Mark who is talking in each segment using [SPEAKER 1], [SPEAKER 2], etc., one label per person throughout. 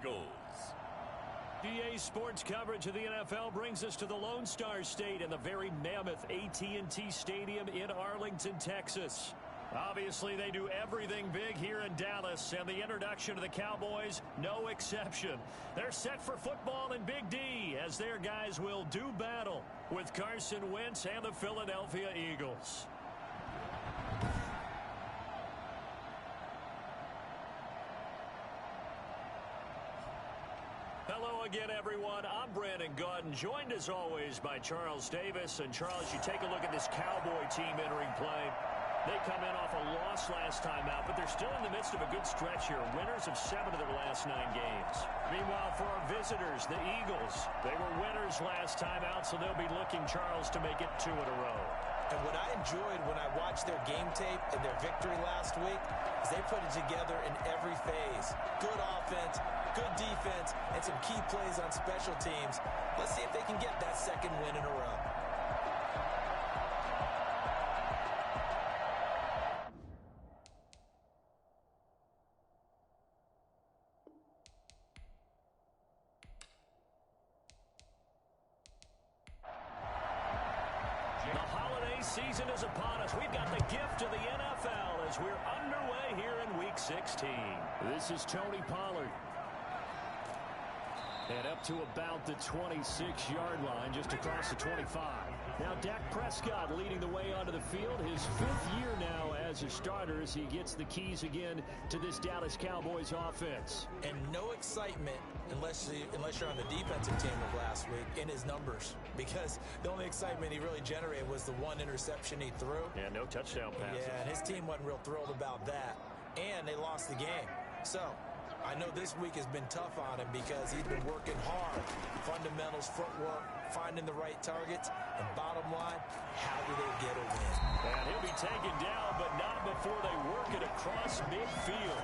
[SPEAKER 1] Eagles.
[SPEAKER 2] EA Sports coverage of the NFL brings us to the Lone Star State in the very mammoth AT&T Stadium in Arlington, Texas. Obviously, they do everything big here in Dallas, and the introduction of the Cowboys, no exception. They're set for football in Big D, as their guys will do battle with Carson Wentz and the Philadelphia Eagles. Hello again, everyone. I'm Brandon Gaudin, joined as always by Charles Davis. And Charles, you take a look at this Cowboy team entering play. They come in off a loss last time out, but they're still in the midst of a good stretch here. Winners of 7 of their last 9 games. Meanwhile, for our visitors, the Eagles, they were winners last time out, so they'll be looking, Charles, to make it 2 in a row.
[SPEAKER 3] And what I enjoyed when I watched their game tape and their victory last week is they put it together in every phase. Good offense, good defense, and some key plays on special teams. Let's see if they can get that 2nd win in a row.
[SPEAKER 2] Season is upon us. We've got the gift of the NFL as we're underway here in Week 16. This is Tony Pollard. And up to about the 26-yard line, just across the 25. Now Dak Prescott leading the way onto the field. His 5th year now as a starter as he gets the keys again to this Dallas Cowboys offense.
[SPEAKER 3] And no excitement unless you're on the defensive team of last week in his numbers. Because the only excitement he really generated was the 1 interception he threw.
[SPEAKER 2] Yeah, no touchdown passes.
[SPEAKER 3] Yeah, and his team wasn't real thrilled about that. And they lost the game. So I know this week has been tough on him because he's been working hard. Fundamentals, footwork, finding the right targets, and bottom line, how do they get a win?
[SPEAKER 2] And he'll be taken down, but not before they work it across midfield.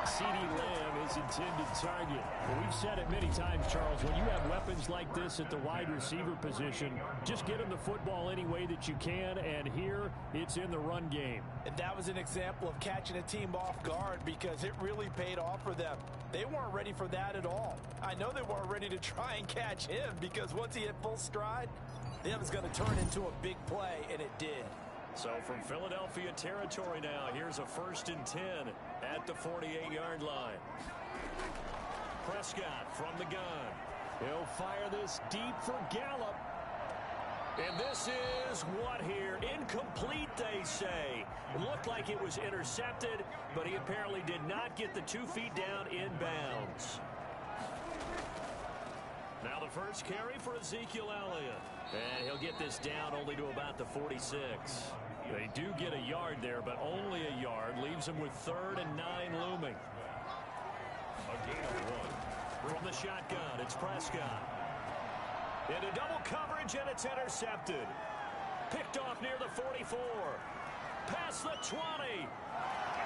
[SPEAKER 2] CeeDee Lamb is intended target. Well, we've said it many times, Charles, when you have weapons like this at the wide receiver position, just get them the football any way that you can, and here it's in the run game.
[SPEAKER 3] And that was an example of catching a team off guard because it really paid off for them. They weren't ready for that at all. I know they weren't ready to try and catch him because once he hit full stride, it was going to turn into a big play, and it did.
[SPEAKER 2] So from Philadelphia territory now, here's a 1st and 10 at the 48-yard line. Prescott from the gun. He'll fire this deep for Gallup. And this is what here? Incomplete, they say. It looked like it was intercepted, but he apparently did not get the 2 feet down in bounds. Now the first carry for Ezekiel Elliott. And he'll get this down only to about the 46. They do get a yard there, but only a yard. Leaves them with 3rd and 9 looming.
[SPEAKER 1] A gain of 1.
[SPEAKER 2] From the shotgun, it's Prescott. Into double coverage, and it's intercepted. Picked off near the 44. Past the 20.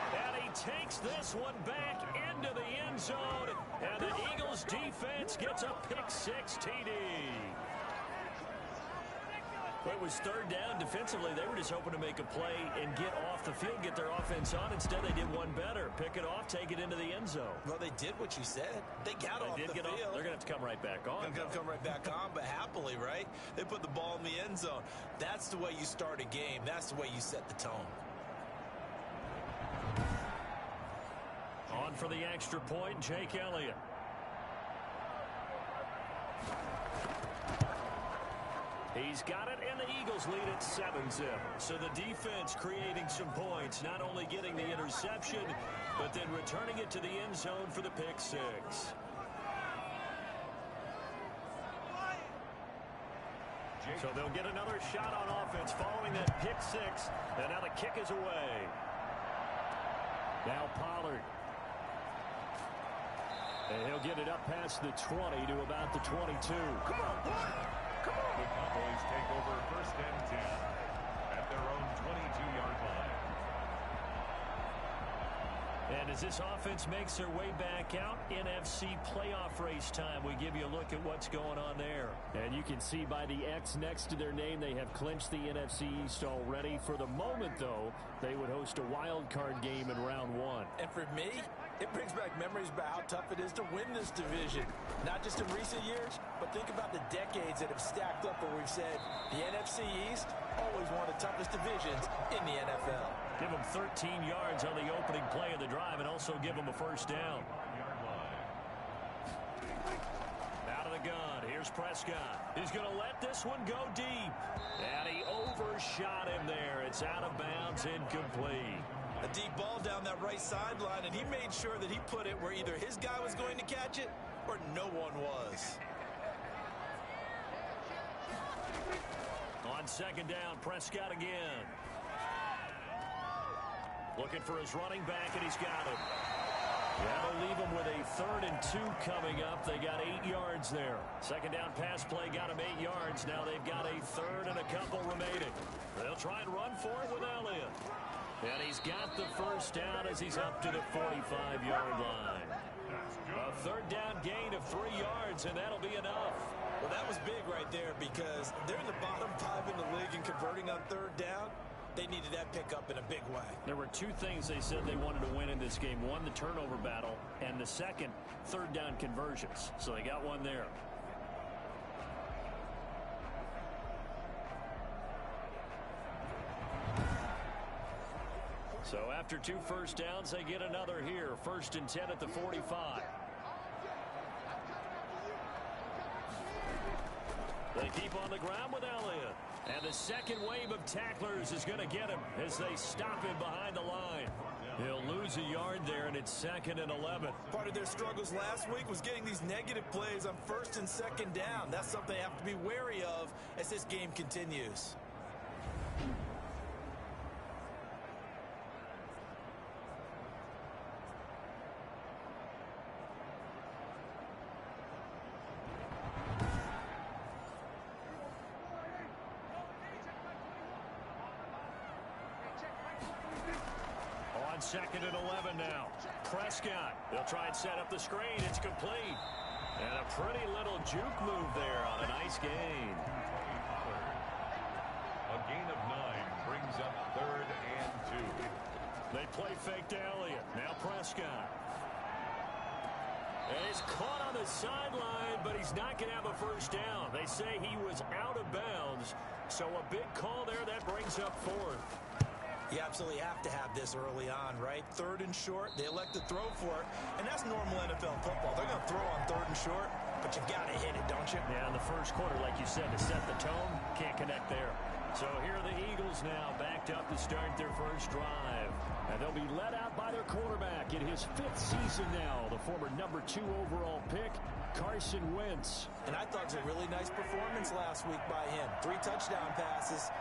[SPEAKER 2] And he takes this one back into the end zone. And the Eagles defense gets a pick-6 TD. It was 3rd down. Defensively, they were just hoping to make a play and get off the field, get their offense on. Instead, they did one better. Pick it off, take it into the end zone.
[SPEAKER 3] Well, they did what you said. They got off the field.
[SPEAKER 2] They're going to have to come right back on.
[SPEAKER 3] They're going to come right back on, but happily, right? They put the ball in the end zone. That's the way you start a game. That's the way you set the tone.
[SPEAKER 2] On for the extra point, Jake Elliott. He's got it, and the Eagles lead at 7-0. So the defense creating some points, not only getting the interception, but then returning it to the end zone for the pick-6. So they'll get another shot on offense following that pick-6, and now the kick is away. Now Pollard. And he'll get it up past the 20 to about the 22.
[SPEAKER 1] Come on, boy! Come on! The Cowboys take over 1st and 10 at their own 22-yard line.
[SPEAKER 2] And as this offense makes their way back out, NFC playoff race time, we give you a look at what's going on there. And you can see by the X next to their name, they have clinched the NFC East already. For the moment, though, they would host a wild card game in round 1.
[SPEAKER 3] And for me, It brings back memories about how tough it is to win this division. Not just in recent years, but think about the decades that have stacked up where we've said the NFC East always one of the toughest divisions in the NFL.
[SPEAKER 2] Give them 13 yards on the opening play of the drive and also give them a first down. Out of the gun, here's Prescott. He's going to let this one go deep. And he overshot him there. It's out of bounds, incomplete.
[SPEAKER 3] A deep ball down that right sideline, and he made sure that he put it where either his guy was going to catch it or no one was.
[SPEAKER 2] On second down, Prescott again. Looking for his running back, and he's got him. That'll leave him with a 3rd and 2 coming up. They got 8 yards there. Second down pass play got him 8 yards. Now they've got a 3rd and a couple remaining. They'll try and run for it with Elliott. And he's got the first down as he's up to the 45-yard line. A 3rd down gain of 3 yards, and that'll be enough.
[SPEAKER 3] Well, that was big right there because they're in the bottom 5 in the league and converting on 3rd down. They needed that pickup in a big way.
[SPEAKER 2] There were 2 things they said they wanted to win in this game. One, the turnover battle, and the second, 3rd down conversions. So they got one there. So after 2 first downs, they get another here. 1st and 10 at the 45. They keep on the ground with Elliott. And the second wave of tacklers is going to get him as they stop him behind the line. He'll lose a yard there, and it's 2nd and 11.
[SPEAKER 3] Part of their struggles last week was getting these negative plays on 1st and 2nd down. That's something they have to be wary of as this game continues.
[SPEAKER 2] On 2nd and 11 now. Prescott. They'll try and set up the screen. It's complete. And a pretty little juke move there on a nice gain.
[SPEAKER 1] A gain of 9 brings up 3rd and 2.
[SPEAKER 2] They play fake to Elliott. Now Prescott. And he's caught on the sideline, but he's not going to have a first down. They say he was out of bounds. So a big call there. That brings up 4th.
[SPEAKER 3] You absolutely have to have this early on, right? 3rd and short, they elect to throw for it, and that's normal NFL football. They're going to throw on 3rd and short, but you've got to hit it, don't you?
[SPEAKER 2] Yeah, in the first quarter, like you said, to set the tone, can't connect there. So here are the Eagles now, backed up to start their first drive. And they'll be led out by their quarterback in his 5th season now, the former number 2 overall pick, Carson Wentz.
[SPEAKER 3] And I thought it was a really nice performance last week by him. 3 touchdown passes.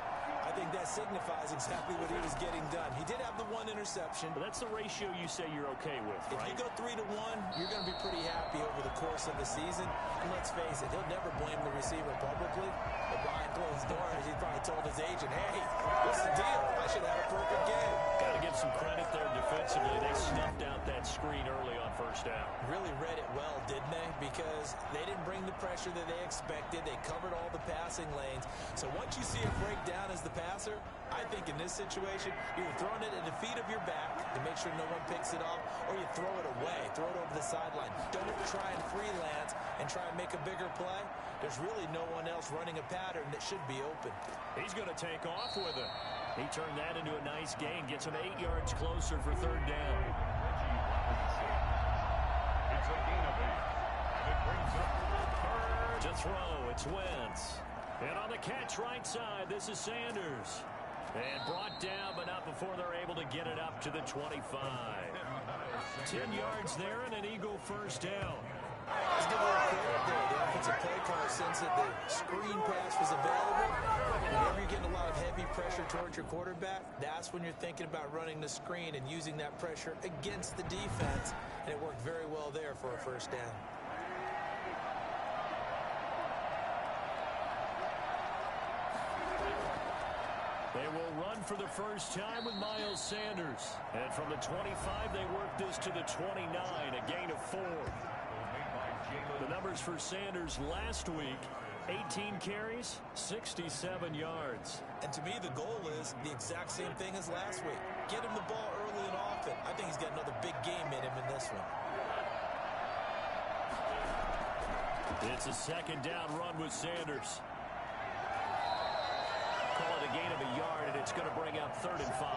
[SPEAKER 3] I think that signifies exactly what he was getting done. He did have the 1 interception.
[SPEAKER 2] But that's the ratio you say you're okay with, right?
[SPEAKER 3] If you go 3 to 1, you're going to be pretty happy over the course of the season. And let's face it, he'll never blame the receiver publicly. But behind closed doors, he probably told his agent, hey, what's the deal? I should have a perfect game.
[SPEAKER 2] Got to give some credit there defensively. They snuffed out that screen early on first down.
[SPEAKER 3] Really read it well, didn't they? Because they didn't bring the pressure that they expected. They covered all the passing lanes. So once you see it break down as the passer, I think in this situation, you're throwing it at the feet of your back to make sure no one picks it off, or you throw it away, throw it over the sideline. Don't try and freelance and try and make a bigger play. There's really no one else running a pattern that should be open.
[SPEAKER 2] He's going to take off with it. He turned that into a nice gain, gets him 8 yards closer for 3rd down.
[SPEAKER 1] It's a gain of 8. And it brings up 3rd.
[SPEAKER 2] To throw, it's Wentz. And on the catch right side, this is Sanders. And brought down, but not before they're able to get it up to the 25. 10 yards there and an Eagle first down.
[SPEAKER 3] Let's give a little credit there. The offensive play caller sense that the screen pass was available. Whenever you're getting a lot of heavy pressure towards your quarterback, that's when you're thinking about running the screen and using that pressure against the defense. And it worked very well there for a first down.
[SPEAKER 2] They will run for the first time with Miles Sanders. And from the 25, they work this to the 29, a gain of 4. The numbers for Sanders last week, 18 carries, 67 yards.
[SPEAKER 3] And to me, the goal is the exact same thing as last week. Get him the ball early and often. triumphant. I think he's got another big game in him in this one.
[SPEAKER 2] It's a second down run with Sanders. Call it a gain of a yard, and it's going to bring up 3rd and 5.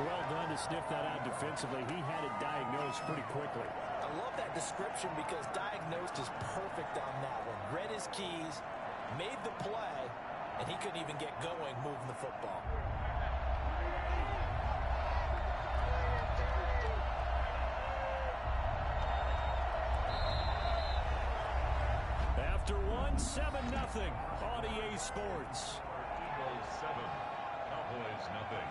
[SPEAKER 4] Well done to sniff that out defensively. He had it diagnosed pretty quickly.
[SPEAKER 3] I love that description because diagnosed is perfect on that one. Read his keys, made the play, and he couldn't even get going moving the football.
[SPEAKER 2] After one, 7-0 on EA Sports.
[SPEAKER 1] Eagles 7, Cowboys nothing.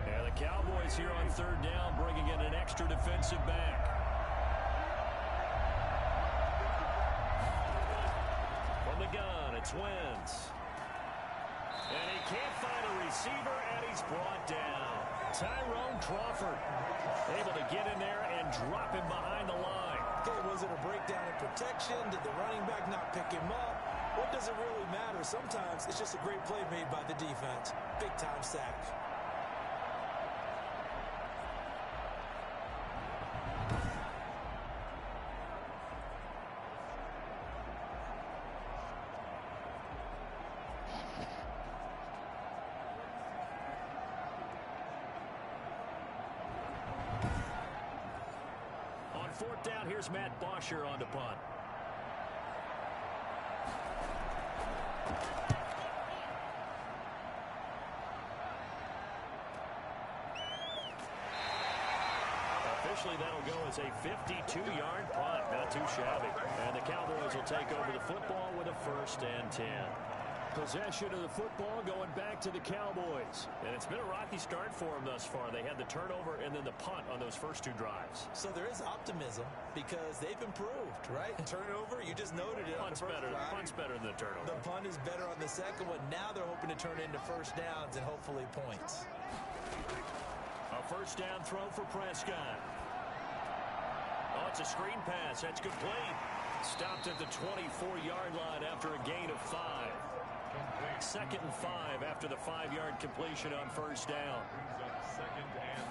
[SPEAKER 2] And the Cowboys here on 3rd down, bringing in an extra defensive back. From the gun, it's Wentz. And he can't find a receiver, and he's brought down. Tyrone Crawford able to get in there and drop him behind the line.
[SPEAKER 3] Okay, was it a breakdown in protection? Did the running back not pick him up? What does it really matter? Sometimes it's just a great play made by the defense. Big-time sack.
[SPEAKER 2] On 4th down, here's Matt Bosher on the punt. Officially, that'll go as a 52-yard punt. Not too shabby. And the Cowboys will take over the football with a 1st and 10. Possession of the football going back to the Cowboys. And it's been a rocky start for them thus far. They had the turnover and then the punt on those first 2 drives.
[SPEAKER 3] So there is optimism because they've improved, right? Turnover, you just noted it.
[SPEAKER 2] Punt's better than the turnover.
[SPEAKER 3] The punt is better on the second one. Now they're hoping to turn it into 1st downs and hopefully points.
[SPEAKER 2] A 1st down throw for Prescott. Oh, it's a screen pass. That's complete. Stopped at the 24-yard line after a gain of 5. 2nd and 5 after the 5-yard completion on 1st down.
[SPEAKER 1] 2nd and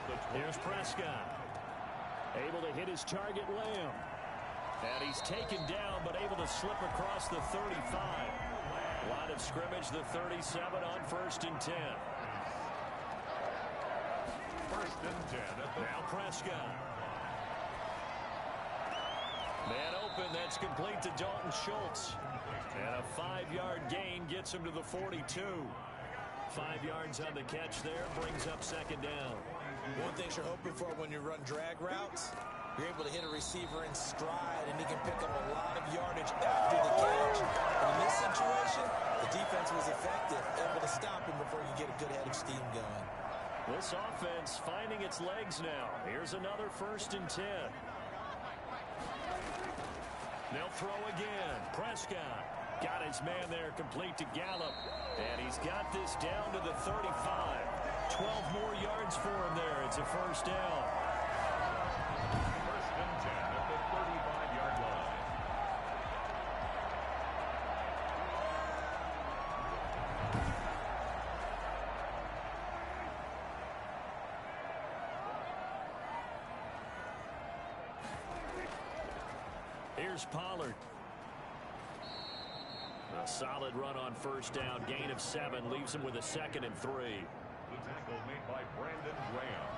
[SPEAKER 1] 5.
[SPEAKER 2] Here's Prescott. Able to hit his target, Lamb. And he's taken down, but able to slip across the 35. Line of scrimmage, the 37 on 1st and 10.
[SPEAKER 1] 1st and 10 at the
[SPEAKER 2] Now Prescott. Man open, that's complete to Dalton Schultz. And a 5-yard gain gets him to the 42. 5 yards on the catch there, brings up 2nd down.
[SPEAKER 3] One thing you're hoping for when you run drag routes, you're able to hit a receiver in stride, and he can pick up a lot of yardage after the catch. But in this situation, the defense was effective, able to stop him before you get a good head of steam going.
[SPEAKER 2] This offense finding its legs now. Here's another 1st and 10. They'll throw again. Prescott got his man there, complete to Gallup. And he's got this down to the 35. 12 more yards for him there. It's a 1st down.
[SPEAKER 1] 1st and 10 at the 35-yard line.
[SPEAKER 2] Here's Pollard. A solid run on 1st down. Gain of 7. Leaves him with a 2nd and 3.
[SPEAKER 1] The tackle made by Brandon Graham.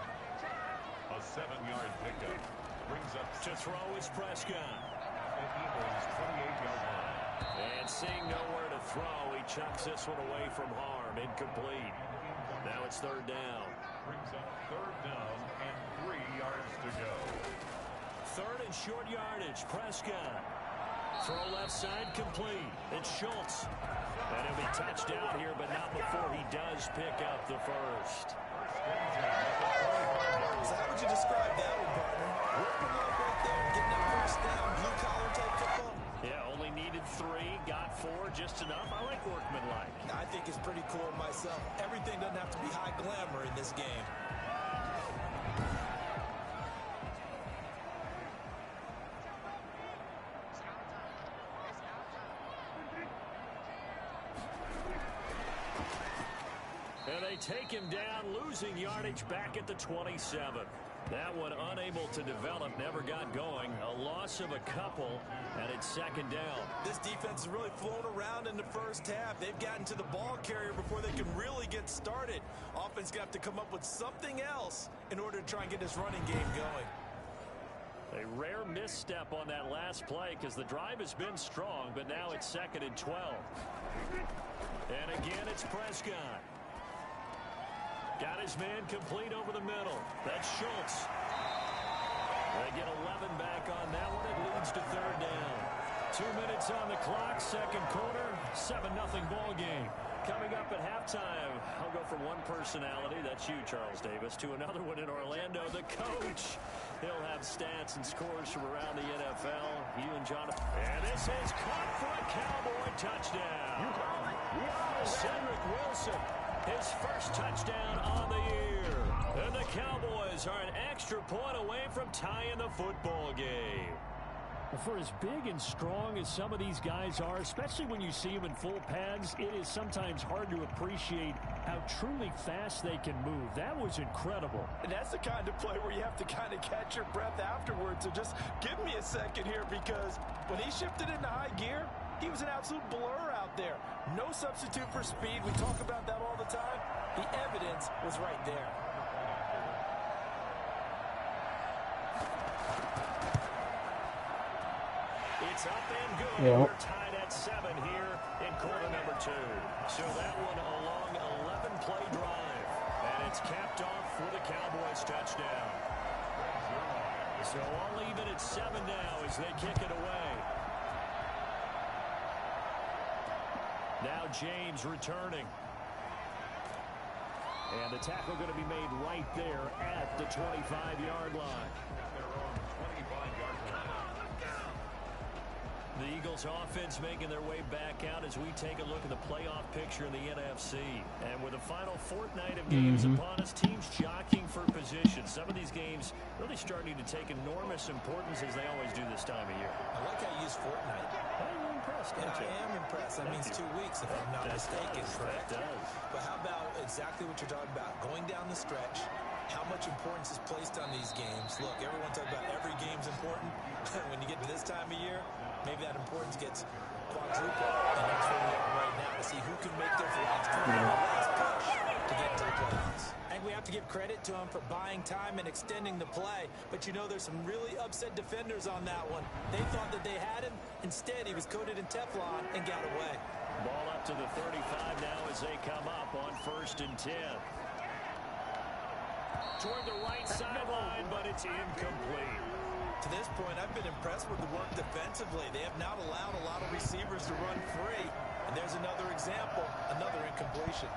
[SPEAKER 1] A 7-yard pickup. Brings up
[SPEAKER 2] To throw is Prescott.
[SPEAKER 1] the Eagles' 28-yard line.
[SPEAKER 2] And seeing nowhere to throw, he chucks this one away from harm. Incomplete. Now it's 3rd down.
[SPEAKER 1] Brings up 3rd down and 3 yards to go.
[SPEAKER 2] 3rd and short yardage. Prescott. Throw left side complete. It's Schultz. And he'll be touched out here, but not before he does pick up the 1st.
[SPEAKER 3] So how would you describe that one, partner? Workmanlike right there, getting that 1st down, blue-collar type football.
[SPEAKER 2] Yeah, only needed 3, got 4, just enough. I like workmanlike.
[SPEAKER 3] I think it's pretty cool myself. Everything doesn't have to be high glamour in this game.
[SPEAKER 2] And they take him down, losing yardage back at the 27. That one unable to develop, never got going. A loss of a couple, and it's second down.
[SPEAKER 3] This defense has really flown around in the first half. They've gotten to the ball carrier before they can really get started. Offense got to come up with something else in order to try and get this running game going.
[SPEAKER 2] A rare misstep on that last play because the drive has been strong, but now it's second and 12. And again, it's Prescott. Got his man complete over the middle. That's Schultz. They get 11 back on that one. It leads to third down. 2 minutes on the clock, second quarter, 7-0 ball game. Coming up at halftime, I'll go from one personality, that's you, Charles Davis, to another one in Orlando, the coach. He'll have stats and scores from around the NFL. You and Jonathan. And this is caught for a Cowboy touchdown. Cedric Wilson, his first touchdown on the year. And the Cowboys are an extra point away from tying the football game.
[SPEAKER 4] For as big and strong as some of these guys are, especially when you see them in full pads, it is sometimes hard to appreciate how truly fast they can move. That was incredible.
[SPEAKER 3] And that's the kind of play where you have to kind of catch your breath afterwards. So just give me a second here, because when he shifted into high gear, he was an absolute blur out there. No substitute for speed. We talk about that all the time. The evidence was right there.
[SPEAKER 2] It's up and good. Yep. We're tied at 7 here in quarter number 2. So that one a long 11-play drive. And it's capped off with a Cowboys touchdown. So all even at 7 now as they kick it away. Now James returning. And the tackle going to be made right there at the 25-yard line. The Eagles offense making their way back out as we take a look at the playoff picture in the NFC. And with the final fortnight of games upon us, teams jockeying for position. Some of these games really starting to take enormous importance as they always do this time of year.
[SPEAKER 3] I like how you use fortnight.
[SPEAKER 2] I'm impressed,
[SPEAKER 3] I am impressed. That means 2 weeks, if I'm not mistaken, correct?
[SPEAKER 2] That does.
[SPEAKER 3] But how about exactly what you're talking about? Going down the stretch, how much importance is placed on these games. Look, everyone talks about every game's important. When you get to this time of year, maybe that importance gets quadrupled. And that's where we are right now, to see who can make their last push to get into the playoffs. And we have to give credit to them for buying time and extending the play. But you know, there's some really upset defenders on that one. They thought that they had him. Instead, he was coated in Teflon and got away.
[SPEAKER 2] Ball up to the 35 now as they come up on 1st and 10. Toward the right sideline, but it's incomplete.
[SPEAKER 3] To this point, I've been impressed with the work defensively. They have not allowed a lot of receivers to run free. And there's another example, another incompletion.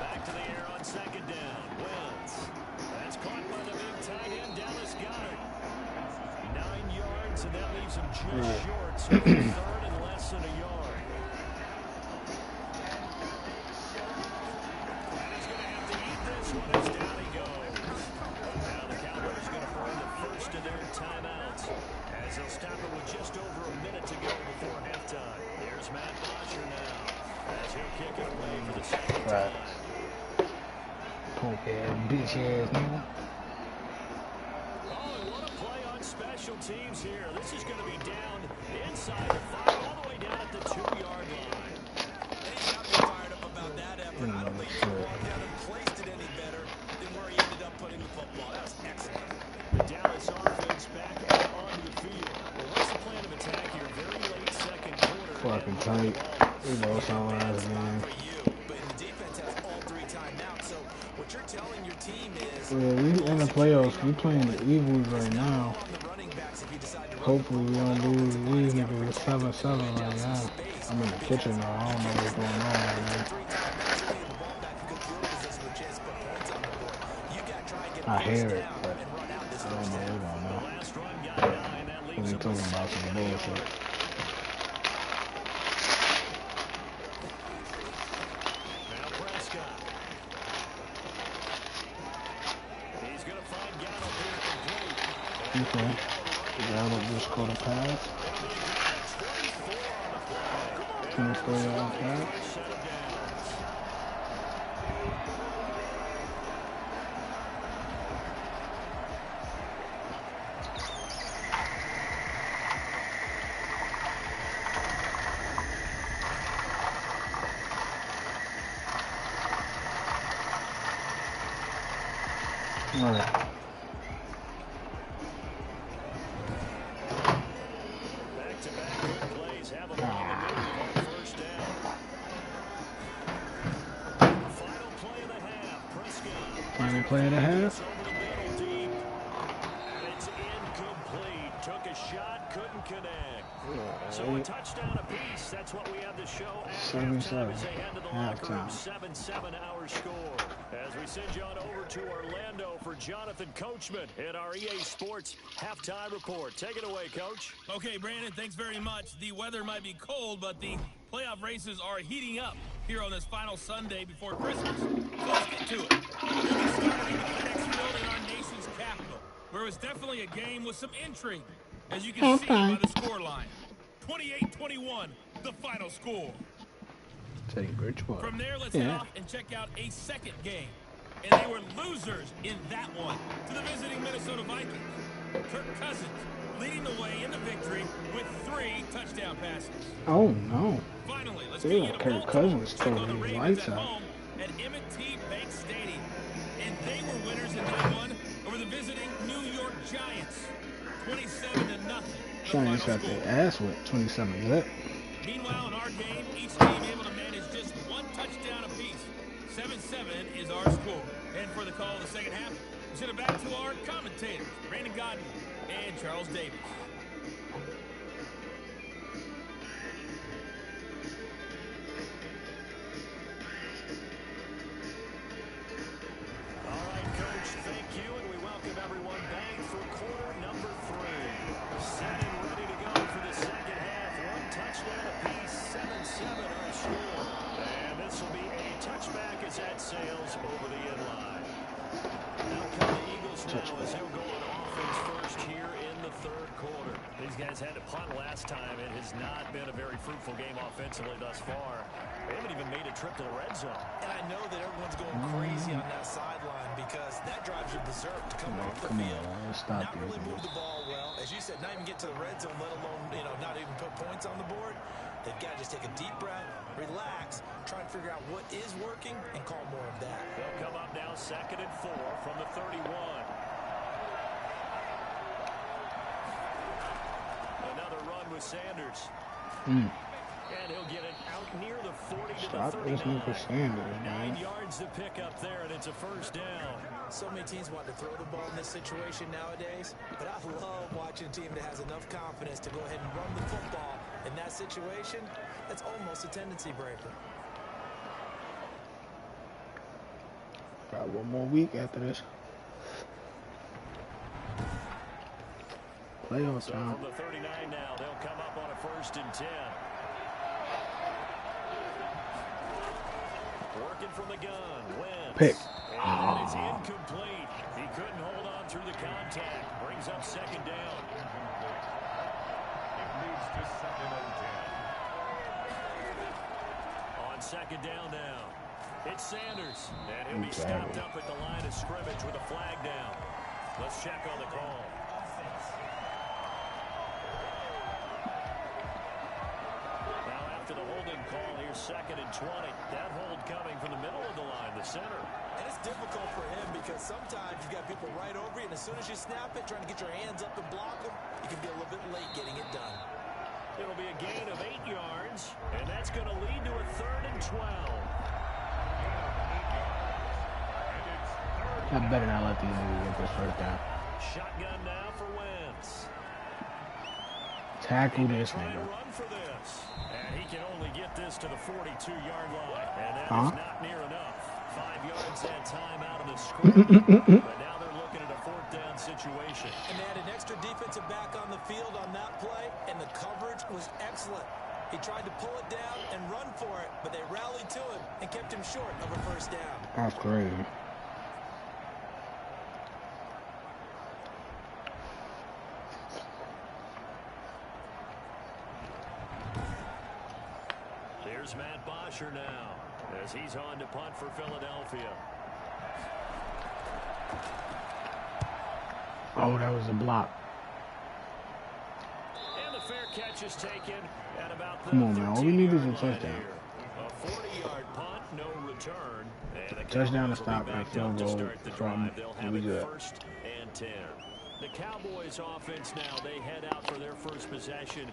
[SPEAKER 2] Back to the air on 2nd down. Wells. That's caught by the big tight end, Dallas Goedert. 9 yards, and that leaves him just short. So 3rd and less than a yard. And he's going to have to eat this one as down he goes. Now the Cowboys are going to burn the first of their timeouts as they'll stop it with just over a minute to go before halftime. Here's Matt Bosher now as he'll kick it away for the second time.
[SPEAKER 5] Punk ass, bitch ass nigga.
[SPEAKER 2] Oh, what a play on special teams here. This is going to be down inside the 5, all the way down at the 2-yard line.
[SPEAKER 3] And he's got me fired up about that effort. I don't think he could walk down and placed it any better than where he ended up putting the football. That was excellent.
[SPEAKER 2] The Dallas offense back out onto the field. Well, what's the plan of attack here? Very late second quarter.
[SPEAKER 5] Fucking tight. You know it's all right, man.
[SPEAKER 3] But the defense has all 3 timeouts. So what you're telling your team is,
[SPEAKER 5] well, we in the playoffs. We playing the Eagles right now. Hopefully we don't lose these niggas 7-7 right now. I'm in the kitchen now. I don't know what's going on right now. I hear it, but I don't know what's going on. Because they're talking about some bullshit. Okay. Gallup just caught a pass. 24-yard pass. All right.
[SPEAKER 2] Back-to-back good plays have them on the move on first down. Final play of the half. Prescott.
[SPEAKER 5] Final play of the half.
[SPEAKER 2] Over the middle deep. It's incomplete. Took a shot, couldn't connect. So a touchdown apiece. That's what we have to show at halftime as they head to the locker room. 7-7 our score. As we send you on over to Orlando for Jonathan Coachman in our EA Sports Halftime Report. Take it away, Coach.
[SPEAKER 6] Okay, Brandon, thanks very much. The weather might be cold, but the playoff races are heating up here on this final Sunday before Christmas. So let's get to it. We'll get started at the FedEx Field in our nation's capital, where it was definitely a game with some intrigue, as you can see by the scoreline. 28-21, the final score. From there, let's head off and check out a second game. And they were losers in that one to the visiting Minnesota Vikings. Kirk Cousins leading the way in the victory with 3 touchdown passes.
[SPEAKER 5] Oh, no.
[SPEAKER 6] Finally, let's get you to
[SPEAKER 5] Kirk Cousins
[SPEAKER 6] check on the
[SPEAKER 5] throwing
[SPEAKER 6] Ravens
[SPEAKER 5] lights
[SPEAKER 6] at
[SPEAKER 5] out.
[SPEAKER 6] home at M&T Bank Stadium. And they were winners in that one over the visiting New York Giants. 27-0.
[SPEAKER 5] Giants got their ass whipped, 27-0.
[SPEAKER 6] Meanwhile, in our game, each team able to manage just 1 touchdown apiece. 7-7 is our score. And for the call of the second half, we send it back to our commentators, Brandon Godden and Charles Davis.
[SPEAKER 2] All right, Coach, thank you, and we welcome everyone back for quarter number 3. Set and ready to go for the second half. 1 touchdown apiece, 7-7 our score. And this will be a touchback as that sails over the end line. Now come the Eagles now as he'll go on offense first here in the third quarter. These guys had to punt last time. It has not been a very fruitful game offensively thus far. They haven't even made a trip to the red zone.
[SPEAKER 3] And I know that everyone's going crazy on that sideline because that drives you berserk to come off the field. Not really move the ball well. As you said, not even get to the red zone, let alone, not even put points on the board. They've got to just take a deep breath, relax, try and figure out what is working, and call more of that.
[SPEAKER 2] They'll come up now 2nd and 4 from the 31. Another run with Sanders. And he'll get it out near the 40 to the 39. 9 yards to pick up there, and it's a first down.
[SPEAKER 3] So many teams want to throw the ball in this situation nowadays, but I love watching a team that has enough confidence to go ahead and run the football. In that situation, that's almost a tendency breaker.
[SPEAKER 5] Got 1 more week after this. Playoff time.
[SPEAKER 2] From the 39 now, they'll come up on a 1st and 10. Working from the gun, Wentz.
[SPEAKER 5] Pick.
[SPEAKER 2] And it's incomplete. He couldn't hold on through the contact. Brings up 2nd down.
[SPEAKER 1] It moves to 2nd and 10.
[SPEAKER 2] On 2nd down now, it's Sanders. And he'll be stopped up at the line of scrimmage with a flag down. Let's check on the call. The holding call here, 2nd and 20. That hold coming from the middle of the line, the center.
[SPEAKER 3] And it's difficult for him because sometimes you've got people right over you, and as soon as you snap it, trying to get your hands up and block them, you can be a little bit late getting it done.
[SPEAKER 2] It'll be a gain of 8 yards, and that's going to lead to a 3rd and 12.
[SPEAKER 5] I better not let these niggas get this first down.
[SPEAKER 2] Shotgun now for Wentz.
[SPEAKER 5] Tackle this nigga.
[SPEAKER 2] Run for this. And he can only get this to the 42-yard line. And that is not near enough. 5 yards that time out of the script. But now they're looking at a 4th down situation.
[SPEAKER 3] And they had an extra defensive back on the field on that play, and the coverage was excellent. He tried to pull it down and run for it, but they rallied to him and kept him short of a 1st down.
[SPEAKER 5] That's crazy.
[SPEAKER 2] Here's Matt Bosher now as he's on to punt for Philadelphia.
[SPEAKER 5] Oh, that was a block.
[SPEAKER 2] And the fair catch is taken at about the
[SPEAKER 5] Come on, man. All we need is a touchdown.
[SPEAKER 2] A 40-yard punt no return. And the
[SPEAKER 5] Touchdown to
[SPEAKER 2] Cowboys will
[SPEAKER 5] stop
[SPEAKER 2] be
[SPEAKER 5] and
[SPEAKER 2] backed
[SPEAKER 5] field
[SPEAKER 2] up to
[SPEAKER 5] goal
[SPEAKER 2] start the
[SPEAKER 5] from
[SPEAKER 2] drive. They'll have
[SPEAKER 5] we
[SPEAKER 2] it
[SPEAKER 5] good.
[SPEAKER 2] 1st and 10. The Cowboys offense now, they head out for their first possession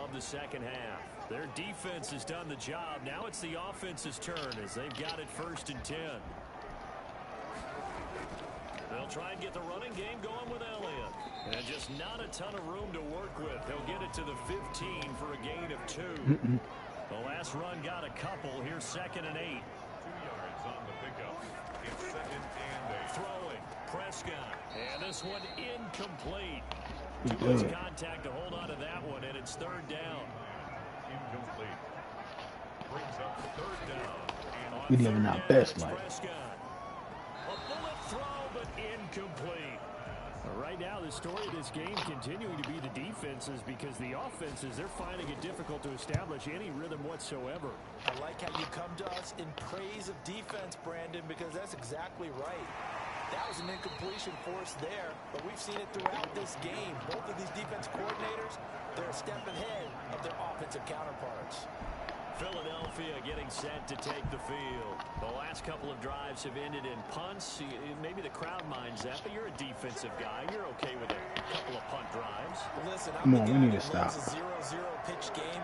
[SPEAKER 2] of the second half. Their defense has done the job. Now it's the offense's turn as they've got it 1st and 10. They'll try and get the running game going with Elliott. And just not a ton of room to work with. He'll get it to the 15 for a gain of 2. The last run got a couple. Here's 2nd and 8.
[SPEAKER 1] 2 yards on the pickup. It's 2nd and 8.
[SPEAKER 2] Throwing. Prescott. And this one incomplete. Too much contact to hold on to that one, and it's 3rd down.
[SPEAKER 1] Incomplete. Brings up 3rd down.
[SPEAKER 5] We living our best life.
[SPEAKER 2] Prescott. A bullet throw, but incomplete.
[SPEAKER 4] Right now, the story of this game continuing to be the defenses, because the offenses, they're finding it difficult to establish any rhythm whatsoever.
[SPEAKER 3] I like how you come to us in praise of defense, Brandon, because that's exactly right. That was an incompletion for us there, but we've seen it throughout this game. Both of these defense coordinators, they're a step ahead of their offensive counterparts.
[SPEAKER 2] Philadelphia getting set to take the field. The last couple of drives have ended in punts. Maybe the crowd minds that, but you're a defensive guy. You're okay with a couple of punt drives.
[SPEAKER 3] Listen,
[SPEAKER 5] Come on, we need to stop.
[SPEAKER 3] It's a 0-0 pitch game.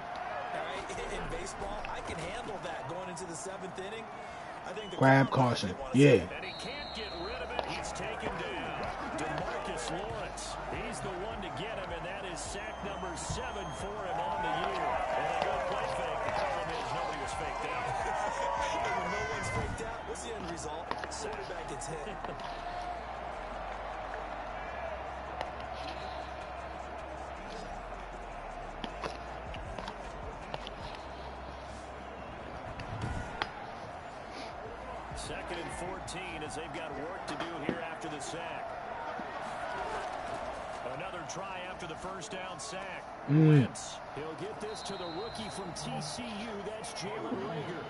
[SPEAKER 3] All right, in baseball, I can handle that going into the 7th inning. I think the
[SPEAKER 5] Grab caution. Yeah.
[SPEAKER 2] And he can't get rid of it. He's taken down. DeMarcus Lawrence. He's the one to get him, and that is sack number 7 for him on the year. And they go play fake. The problem is nobody was faked out.
[SPEAKER 3] And when no one's faked out, what's the end result? Quarterback gets hit.
[SPEAKER 2] Second and 14 as they've got work to do here after the sack. Another try after the first down sack. Wentz.
[SPEAKER 4] He'll get this to the rookie from TCU. That's Jalen Reagor.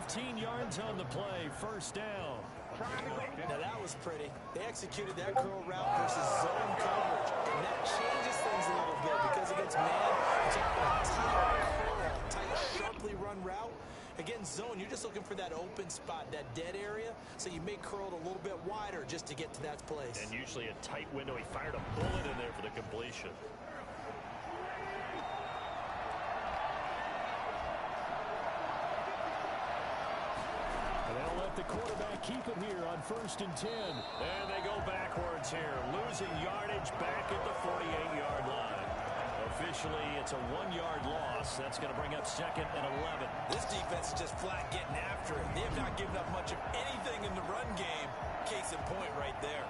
[SPEAKER 4] 15 yards on the play. 1st down.
[SPEAKER 3] Now that was pretty. They executed that curl route versus zone coverage. And that changes things a little bit because against man, it's often a tight, sharply run route. Against zone, you're just looking for that open spot, that dead area, so you may curl it a little bit wider just to get to that place.
[SPEAKER 2] And usually a tight window. He fired a bullet in there for the completion.
[SPEAKER 4] They'll let the quarterback keep it here on 1st and 10.
[SPEAKER 2] And they go backwards here, losing yardage back at the 48-yard line. Officially, it's a 1-yard loss. That's going to bring up 2nd and 11.
[SPEAKER 3] This defense is just flat getting after it. They have not given up much of anything in the run game. Case in point right there.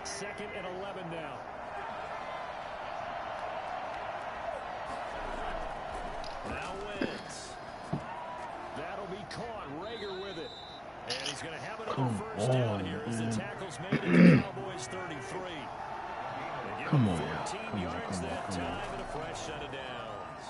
[SPEAKER 4] Second and 11 now.
[SPEAKER 2] Now Wentz.
[SPEAKER 4] That'll be caught. Reagor with it.
[SPEAKER 2] And he's going to have another first down here as the tackle's made at the Cowboys 33.
[SPEAKER 5] Come on.
[SPEAKER 2] 14 yards that time and a fresh set of downs.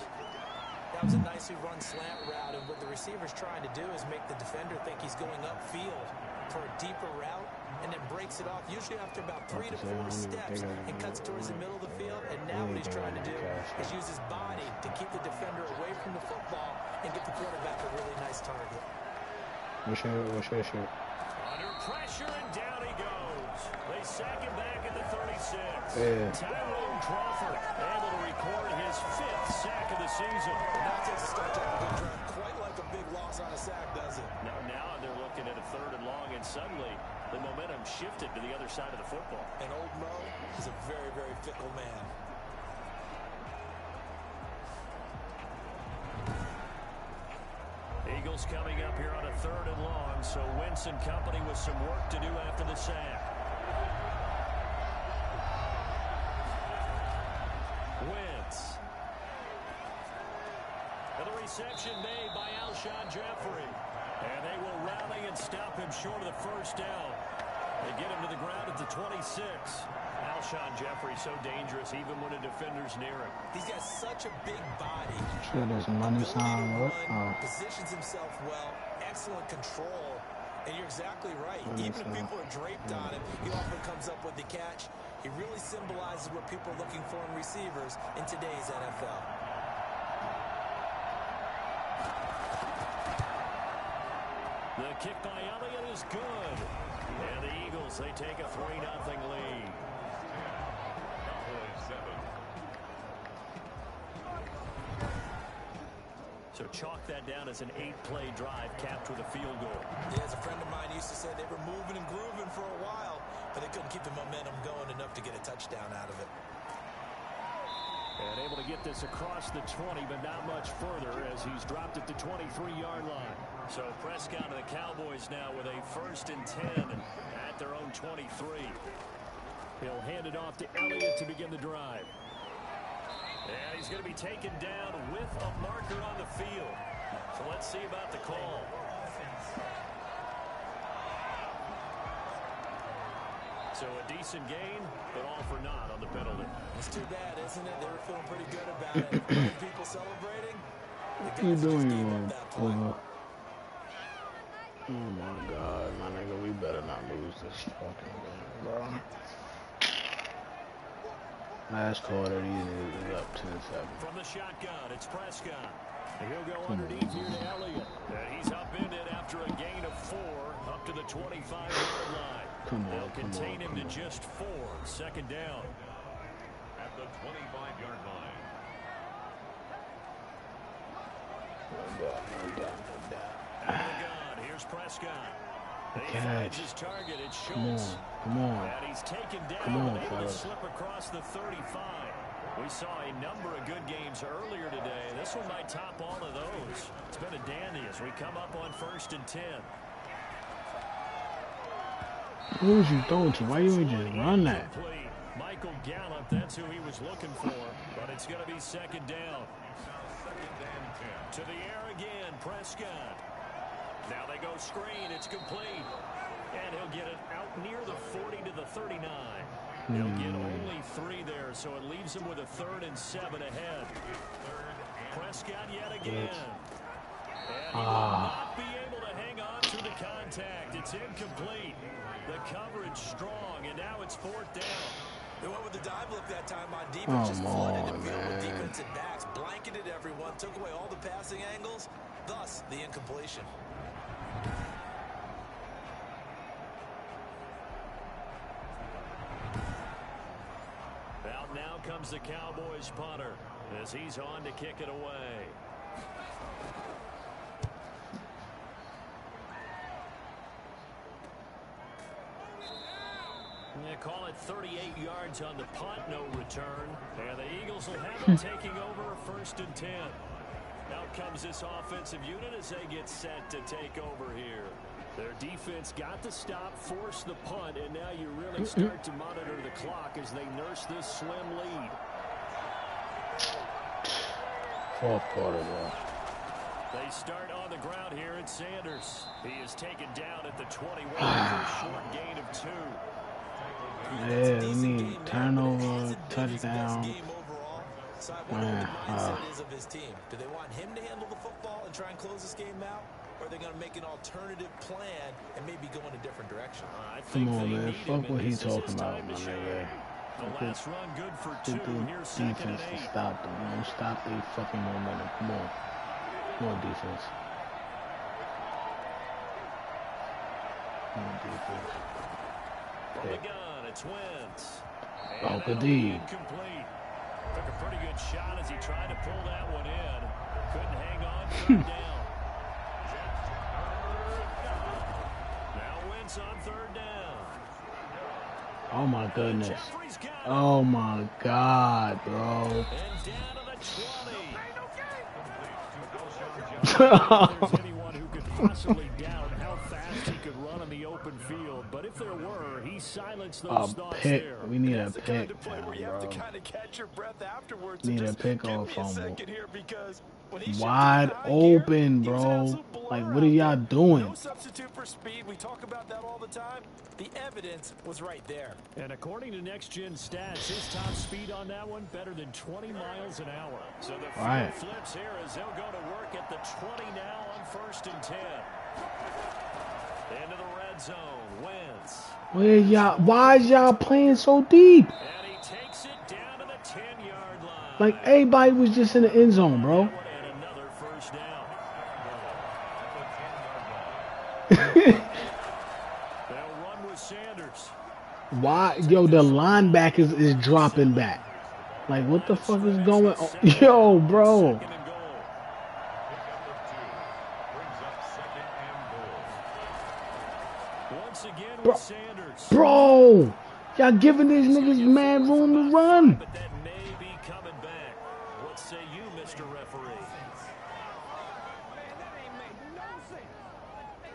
[SPEAKER 3] That was a nicely run slant route, and what the receiver's trying to do is make the defender think he's going upfield for a deeper route, and then breaks it off, usually after about 3 to 4 steps, and cuts towards the middle of the field. And now what he's trying to do is use his body to keep the defender away from the football and get the quarterback a really nice target.
[SPEAKER 5] What's your shoot?
[SPEAKER 2] Under pressure, and down he goes. They sack him back at the 36.
[SPEAKER 5] Yeah.
[SPEAKER 2] Tyrone Crawford able to record his 5th sack of the season.
[SPEAKER 3] That takes a start to have a good drive. Quite like a big loss on a sack, does it?
[SPEAKER 2] Now they're looking at a 3rd and long, and suddenly the momentum shifted to the other side of the football.
[SPEAKER 3] And old Mo is a very, very fickle man.
[SPEAKER 2] Eagles coming up here on a 3rd and long, so Wentz and company with some work to do after the sack. Wentz. And the reception made by Alshon Jeffrey. And they will rally and stop him short of the first down. They get him to the ground at the 26. Alshon Jeffrey so dangerous even when a defender's near him.
[SPEAKER 3] He's got such a big body.
[SPEAKER 5] Sure, there's money sign. What?
[SPEAKER 3] Positions himself well. Excellent control. And you're exactly right. Even if people are draped on him, he often comes up with the catch. He really symbolizes what people are looking for in receivers in today's NFL.
[SPEAKER 2] The kick by Elliott is good. And the Eagles, they take a 3-0 lead.
[SPEAKER 1] Cowboys 7.
[SPEAKER 2] So chalk that down as an 8-play drive capped with a field goal.
[SPEAKER 3] Yeah, as a friend of mine used to say, they were moving and grooving for a while, but they couldn't keep the momentum going enough to get a touchdown out of it.
[SPEAKER 4] And able to get this across the 20, but not much further as he's dropped at the 23-yard line.
[SPEAKER 2] So Prescott and the Cowboys now with a 1st and 10 at their own 23.
[SPEAKER 4] He'll hand it off to Elliott to begin the drive.
[SPEAKER 2] And he's going to be taken down with a marker on the field. So let's see about the call. So a decent gain, but all for naught on the penalty.
[SPEAKER 3] It's too bad, isn't it? They were feeling pretty good about it. People celebrating.
[SPEAKER 5] What you doing, you over? Oh my God, my nigga, we better not lose this fucking game, bro. Last quarter, these niggas is up 10-7.
[SPEAKER 2] From the shotgun, it's Prescott. He'll go underneath here to Elliott. He's upended after a gain of 4 up to the 25-yard line. They'll contain him to just 4. 2nd down.
[SPEAKER 1] At the 25-yard line.
[SPEAKER 2] Out of the gun, here's Prescott. He finds his target, it's Schultz.
[SPEAKER 5] Come on.
[SPEAKER 2] And he's taken down, able to slip across the 35. We saw a number of good games earlier today. This one might top all of those. It's been a dandy as we come up on 1st and 10.
[SPEAKER 5] Who's you throwing to? Why you ain't just run that?
[SPEAKER 2] Michael Gallup, that's who he was looking for. But it's going to be 2nd down.
[SPEAKER 1] 2nd and 10.
[SPEAKER 2] To the air again, Prescott. Now they go screen, it's complete. And he'll get it out near the 40 to the 39. He'll get only 3 there, so it leaves him with a 3rd and 7 ahead. Prescott yet again. And he will not be able to hang on to the contact. It's incomplete. The coverage strong, and now it's 4th down.
[SPEAKER 3] They went with the dive look that time on defense. Just flooded the field with defensive backs, blanketed everyone, took away all the passing angles, thus the incompletion.
[SPEAKER 2] Out now comes the Cowboys punter as he's on to kick it away. They call it 38 yards on the punt, no return. And the Eagles will have it taking over 1st and 10. Out comes this offensive unit as they get set to take over here. Their defense got the stop, forced the punt, and now you really start to monitor the clock as they nurse this slim lead.
[SPEAKER 5] 4th quarter, bro.
[SPEAKER 2] They start on the ground here at Sanders. He is taken down at the 21 for a short gain of 2.
[SPEAKER 5] Yeah, we need turnover, touchdown.
[SPEAKER 3] So I wonder what the mindset is of his team. Do they want him to handle the football and try and close this game out? Or are they going to make an alternative plan and maybe go in a different direction?
[SPEAKER 5] Come on, man. Fuck what he talking about, my nigga.
[SPEAKER 2] The last run good for 2. Here's 2nd and 8.
[SPEAKER 5] Stop them. Don't stop the fucking momentum. Come on. Come on, defense. Come on, defense.
[SPEAKER 2] From the gun, it's Wentz.
[SPEAKER 5] Oh, good D.
[SPEAKER 2] Incomplete. Took a pretty good shot as he tried to pull that one in. Couldn't hang on. 3rd down. Now Wentz on 3rd down.
[SPEAKER 5] Oh my goodness. Oh my God, bro.
[SPEAKER 2] And down to the 20. There's anyone who could possibly doubt how fast he could run in the open field, but if there were, he silenced those thoughts there.
[SPEAKER 5] We need a pick,
[SPEAKER 3] kind of play where you have to kind of catch your breath afterwards.
[SPEAKER 5] Need a pick or fumble.
[SPEAKER 3] Because
[SPEAKER 5] wide open, bro. Like, what are y'all doing?
[SPEAKER 3] No substitute for speed. We talk about that all the time. The evidence was right there.
[SPEAKER 2] And according to Next Gen Stats, his top speed on that one better than 20 miles an hour. So the field flips here as they'll go to work at the 20 now on 1st and 10. Into the red zone. Wentz.
[SPEAKER 5] Where y'all? Why is y'all playing so deep?
[SPEAKER 2] And he takes it down to the 10-yard line.
[SPEAKER 5] Like everybody was just in the end zone, bro.
[SPEAKER 2] And another first down. They'll run with Sanders.
[SPEAKER 5] Why? Yo, the linebackers is dropping back. Like, what the fuck is going on? Yo, bro.
[SPEAKER 2] Once again with Sanders.
[SPEAKER 5] Bro, y'all giving these niggas mad room to run.
[SPEAKER 2] But that may be coming back. What say you, Mr. Referee?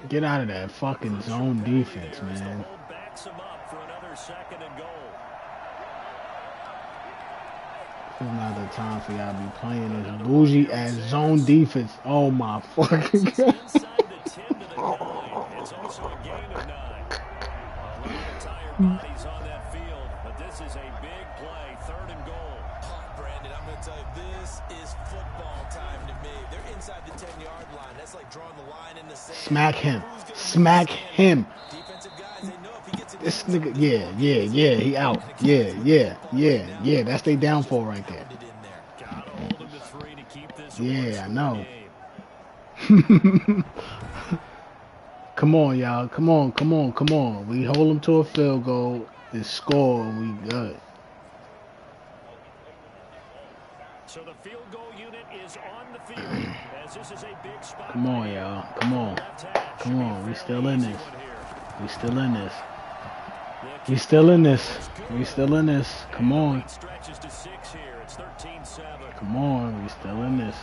[SPEAKER 5] Get out of that fucking zone defense, man.
[SPEAKER 2] Backs him up for another second and goal.
[SPEAKER 5] This is not the time for y'all to be playing this bougie ass zone defense. Oh my fucking god.
[SPEAKER 2] Inside the 10 to the 9. It's also a gain of 9. A lot of tired bodies on that field, but this is a big play. 3rd and goal.
[SPEAKER 3] Brandon, I'm going to tell you, this is football time to me. They're inside the 10-yard line. That's like drawing the line in the sand.
[SPEAKER 5] Smack him. Smack him.
[SPEAKER 3] Defensive guys, they know if he gets it.
[SPEAKER 5] This nigga, yeah, he out. Yeah. That's their downfall right there.
[SPEAKER 2] Gotta hold him to 3 to keep this
[SPEAKER 5] Yeah, I know.
[SPEAKER 2] game.
[SPEAKER 5] Come on, y'all. Come on. We hold them to a field goal and score, and we good.
[SPEAKER 2] So the field goal unit is on the field as this is a big spot.
[SPEAKER 5] Come on, y'all. Come on. We still in this. We still in this. Come on.
[SPEAKER 2] Stretches to 6 here. It's 13-7.
[SPEAKER 5] Come on. We still in this.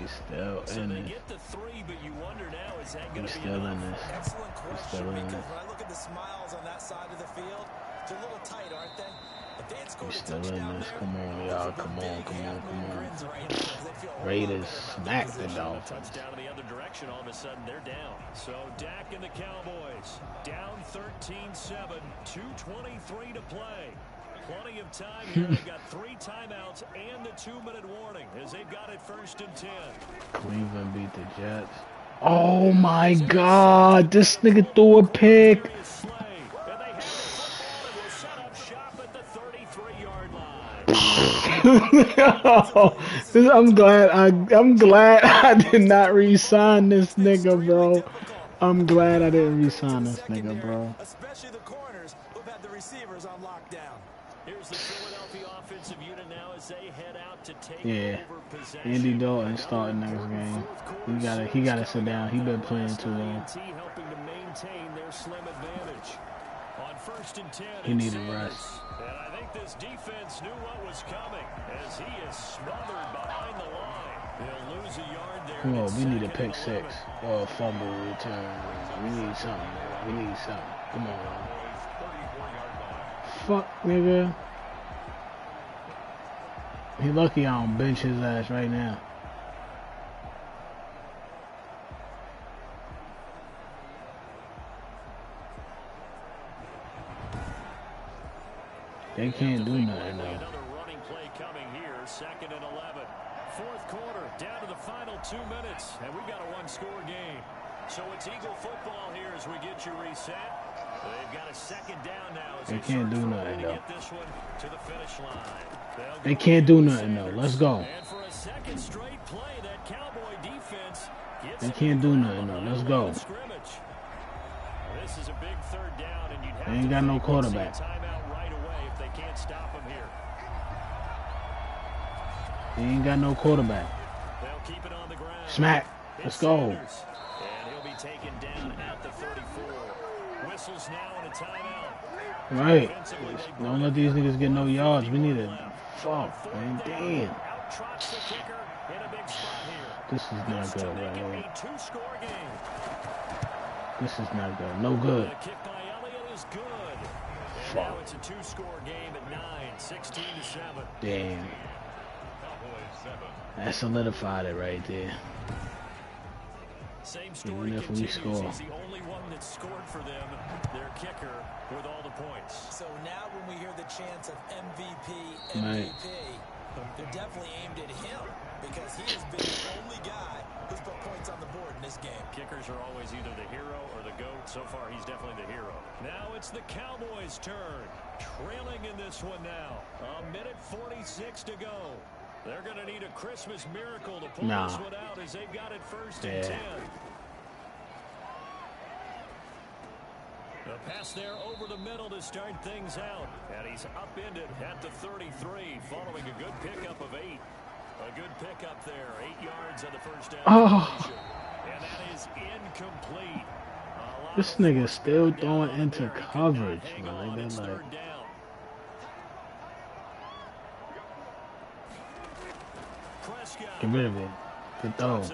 [SPEAKER 5] We still in
[SPEAKER 2] They
[SPEAKER 5] this.
[SPEAKER 2] get the 3, but you wonder now, is that
[SPEAKER 5] We
[SPEAKER 2] going to be
[SPEAKER 5] still
[SPEAKER 2] enough?
[SPEAKER 5] in this.
[SPEAKER 3] Excellent question,
[SPEAKER 5] still in
[SPEAKER 3] because
[SPEAKER 5] this.
[SPEAKER 3] when I look at the smiles on that side of the field, they're a little tight, aren't they? If they had
[SPEAKER 5] We
[SPEAKER 3] scored a
[SPEAKER 5] still in
[SPEAKER 3] touchdown
[SPEAKER 5] this.
[SPEAKER 3] there,
[SPEAKER 5] Come on, y'all. Come on.
[SPEAKER 3] grins right now, 'cause they feel a whole lot
[SPEAKER 5] Raiders
[SPEAKER 3] better about
[SPEAKER 5] smack
[SPEAKER 3] their
[SPEAKER 5] the
[SPEAKER 3] position.
[SPEAKER 5] Dolphins.
[SPEAKER 2] Touchdown in the other direction, all of a sudden they're down. So Dak and the Cowboys down 13-7, 2:23 to play. Plenty of time here. They've got 3 timeouts and the 2-minute warning as they've got it 1st and 10.
[SPEAKER 5] Cleveland beat the Jets. Oh my god. This nigga threw a pick.
[SPEAKER 2] Here is Slay, and they have the football and will set up shop at the 33-yard line.
[SPEAKER 5] I'm glad I did not re-sign this nigga, bro. I'm glad I didn't re-sign this nigga, bro.
[SPEAKER 3] Especially the corners who've had the receivers on lockdown.
[SPEAKER 2] Here's the Philadelphia offensive unit now as they head out to take
[SPEAKER 5] Yeah.
[SPEAKER 2] over possession.
[SPEAKER 5] Andy Dalton starting next game. He gotta sit down. He been playing too long.
[SPEAKER 2] Helping to maintain their slim advantage. On 1st and 10,
[SPEAKER 5] He needed rest.
[SPEAKER 2] and I think this defense knew what was coming as he is smothered behind the line. They'll lose a yard there.
[SPEAKER 5] Come on,
[SPEAKER 2] It's
[SPEAKER 5] we need a
[SPEAKER 2] 2nd
[SPEAKER 5] pick
[SPEAKER 2] and
[SPEAKER 5] 6 or a fumble return. We need something, man. We need something. Come on, man. Fuck, nigga. He lucky I don't bench his ass right now. They can't do nothing, though.
[SPEAKER 2] Another running play coming here. 2nd and 11. 4th quarter, down to the final 2 minutes, and we've got a 1-score game. So it's Eagle football here as we get you reset. They've got a 2nd down now. As
[SPEAKER 5] They can't do
[SPEAKER 2] search for a way
[SPEAKER 5] nothing,
[SPEAKER 2] to
[SPEAKER 5] though.
[SPEAKER 2] get this one to the finish line.
[SPEAKER 5] They can't do nothing, though. Let's go.
[SPEAKER 2] And for a 2nd straight play, that Cowboy defense gets
[SPEAKER 5] They
[SPEAKER 2] it
[SPEAKER 5] can't
[SPEAKER 2] to the
[SPEAKER 5] do
[SPEAKER 2] ground
[SPEAKER 5] nothing,
[SPEAKER 2] on
[SPEAKER 5] though. Let's
[SPEAKER 2] the
[SPEAKER 5] go.
[SPEAKER 2] line of scrimmage. This is a big 3rd down, and you'd have
[SPEAKER 5] They ain't
[SPEAKER 2] to
[SPEAKER 5] got no
[SPEAKER 2] think we'll see a
[SPEAKER 5] quarterback.
[SPEAKER 2] timeout right away if they can't stop him here.
[SPEAKER 5] He ain't got no quarterback.
[SPEAKER 2] They'll keep it on the ground.
[SPEAKER 5] Smack. Let's go.
[SPEAKER 2] Sanders. And he'll be taken down at the 34. Whistles now in a timeout.
[SPEAKER 5] Right. Don't let these niggas get no yards. We need a fuck, man. Damn.
[SPEAKER 2] Out-trots the kicker in a big spot here.
[SPEAKER 5] This is not
[SPEAKER 2] This to
[SPEAKER 5] good
[SPEAKER 2] make
[SPEAKER 5] right
[SPEAKER 2] it
[SPEAKER 5] here.
[SPEAKER 2] a 2-score game.
[SPEAKER 5] This is not good. No good.
[SPEAKER 2] The kick by Elliott is good. And
[SPEAKER 5] Fuck.
[SPEAKER 2] now it's a 2-score game at 9, 16-7.
[SPEAKER 5] Damn. That solidified it right there.
[SPEAKER 2] Same story
[SPEAKER 5] Even if we
[SPEAKER 2] continues.
[SPEAKER 5] score.
[SPEAKER 2] He's the only one that scored for them, their kicker, with all the points.
[SPEAKER 3] So now when we hear the chants of MVP,
[SPEAKER 5] Right.
[SPEAKER 3] they're definitely aimed at him. because he has been the only guy who's put points on the board in this game.
[SPEAKER 2] Kickers are always either the hero or the GOAT. So far, he's definitely the hero. Now it's the Cowboys' turn. Trailing in this one now. 1:46 to go. They're going to need a Christmas miracle to pull this one out as they've got it 1st and 10. The pass there over the middle to start things out. And he's upended at the 33 following a good pickup of 8. A good pickup there. 8 yards on the first down. And that is incomplete.
[SPEAKER 5] This nigga still throwing into coverage. Get rid of it. Good throw.
[SPEAKER 2] And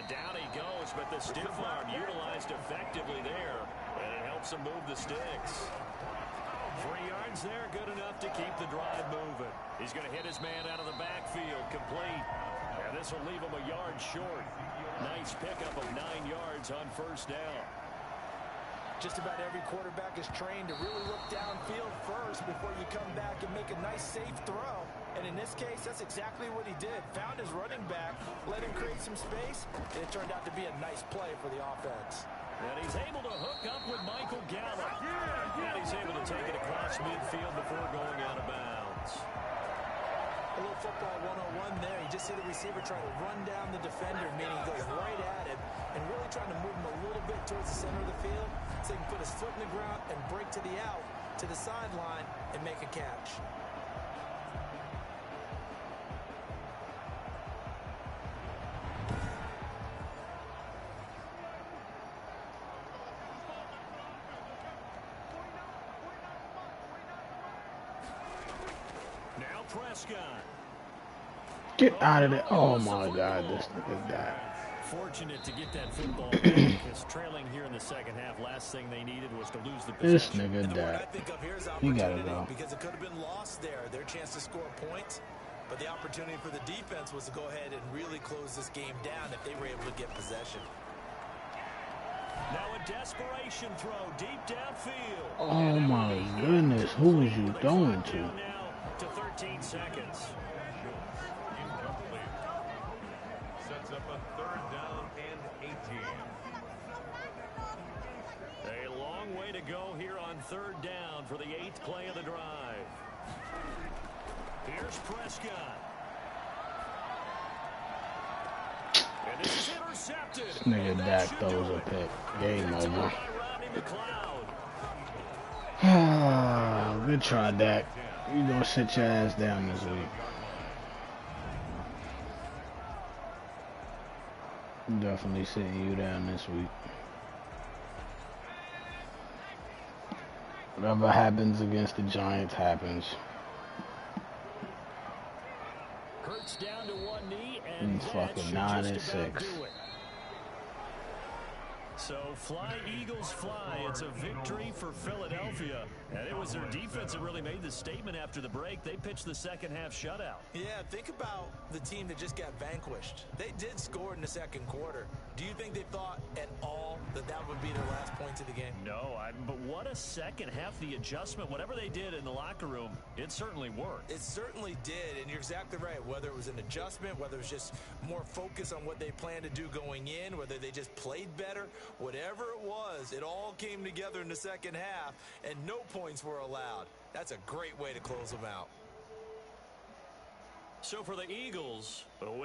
[SPEAKER 2] down he goes, but the stiff arm utilized effectively there. And it helps him move the sticks. 3 yards there, good enough to keep the drive moving. He's going to hit his man out of the backfield, complete. And this will leave him a yard short. Nice pickup of 9 yards on first down.
[SPEAKER 3] Just about every quarterback is trained to really look downfield first before you come back and make a nice, safe throw. And in this case, that's exactly what he did. Found his running back, let him create some space, and it turned out to be a nice play for the offense.
[SPEAKER 2] And he's able to hook up with Michael Gallup. And he's able to take it across midfield before going out of bounds.
[SPEAKER 3] A little football 101 there. You just see the receiver try to run down the defender, meaning he goes right at him and really trying to move him a little bit towards the center of the field so he can put his foot in the ground and break to the out, to the sideline, and make a catch.
[SPEAKER 2] Prescott.
[SPEAKER 5] Get out of there. Oh my God, this nigga died.
[SPEAKER 2] Fortunate to get that football because trailing here in the second half, last thing they needed was to lose the possession.
[SPEAKER 5] This nigga died. He gotta go.
[SPEAKER 3] Because it could have been lost there. Their chance to score points. But the opportunity for the defense was to go ahead and really close this game down if they were able to get possession.
[SPEAKER 2] Now a desperation throw deep downfield.
[SPEAKER 5] Oh my goodness, who was you throwing to?
[SPEAKER 2] To 13 seconds.
[SPEAKER 1] Incomplete. Sets up a 3rd down and 18.
[SPEAKER 2] A long way to go here on 3rd down for the 8th play of the drive. Here's Prescott. And this is intercepted.
[SPEAKER 5] This nigga Dak throws a pick. Game over. Good try, Dak. You gonna sit your ass down this week. I'm definitely sitting you down this week. Whatever happens against the Giants happens.
[SPEAKER 2] Hurts down to one knee, and
[SPEAKER 5] it's fucking 9-6.
[SPEAKER 2] So fly, Eagles, fly. It's a victory for Philadelphia. And it was their defense that really made the statement after the break. They pitched the second half shutout.
[SPEAKER 3] Yeah, think about the team that just got vanquished. They did score in the second quarter. Do you think they thought at all that that would be their last points of the game?
[SPEAKER 2] No, but what a second half. The adjustment, whatever they did in the locker room, it certainly worked.
[SPEAKER 3] It certainly did, and you're exactly right. Whether it was an adjustment, whether it was just more focus on what they planned to do going in, whether they just played better, whatever it was, it all came together in the second half, and no points were allowed. That's a great way to close them out.
[SPEAKER 2] So for the Eagles, a win.